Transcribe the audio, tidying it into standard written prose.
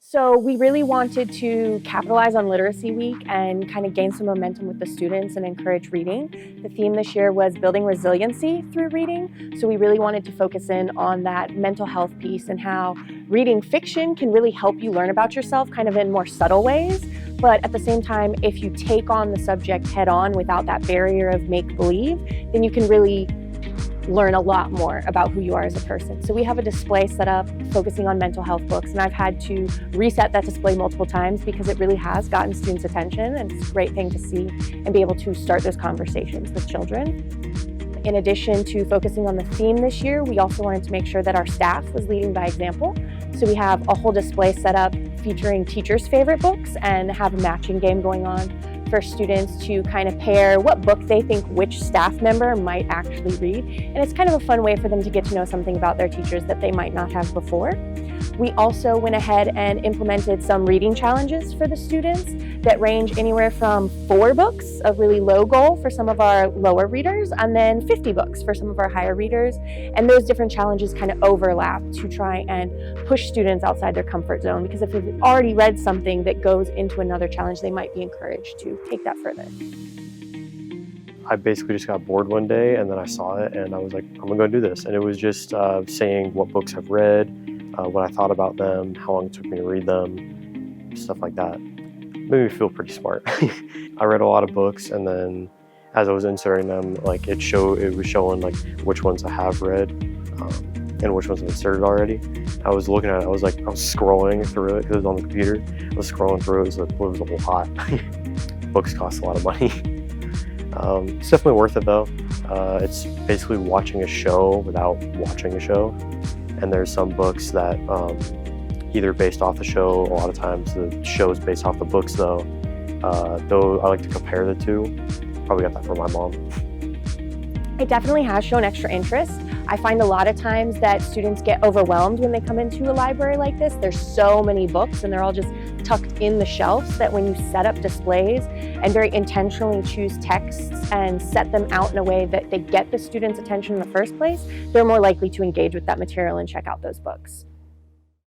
So we really wanted to capitalize on Literacy Week and kind of gain some momentum with the students and encourage reading. The theme this year was building resiliency through reading. So we really wanted to focus in on that mental health piece and how reading fiction can really help you learn about yourself kind of in more subtle ways. But at the same time, if you take on the subject head on without that barrier of make-believe, then you can really learn a lot more about who you are as a person. So we have a display set up focusing on mental health books, and I've had to reset that display multiple times because it really has gotten students' attention, and it's a great thing to see and be able to start those conversations with children. In addition to focusing on the theme this year, we also wanted to make sure that our staff was leading by example. So we have a whole display set up featuring teachers' favorite books and have a matching game going on for students to kind of pair what book they think which staff member might actually read. And it's kind of a fun way for them to get to know something about their teachers that they might not have before. We also went ahead and implemented some reading challenges for the students that range anywhere from 4 books, a really low goal for some of our lower readers, and then 50 books for some of our higher readers. And those different challenges kind of overlap to try and push students outside their comfort zone, because if they've already read something that goes into another challenge, they might be encouraged to take that further. I basically just got bored one day and then I saw it and I was like, I'm gonna go do this. And it was just saying what books I've read, what I thought about them, how long it took me to read them, stuff like that. It made me feel pretty smart. I read a lot of books, and then as I was inserting them, like it was showing like which ones I have read and which ones I've inserted already. I was looking at it, I was scrolling through it because it was on the computer. I was scrolling through it, it was a whole lot. Books cost a lot of money. It's definitely worth it though. It's basically watching a show without watching a show. And there's some books that either based off the show, a lot of times the show is based off the books though. Though I like to compare the two. Probably got that from my mom. It definitely has shown extra interest. I find a lot of times that students get overwhelmed when they come into a library like this. There's so many books and they're all just tucked in the shelves that when you set up displays and very intentionally choose texts and set them out in a way that they get the students' attention in the first place, they're more likely to engage with that material and check out those books.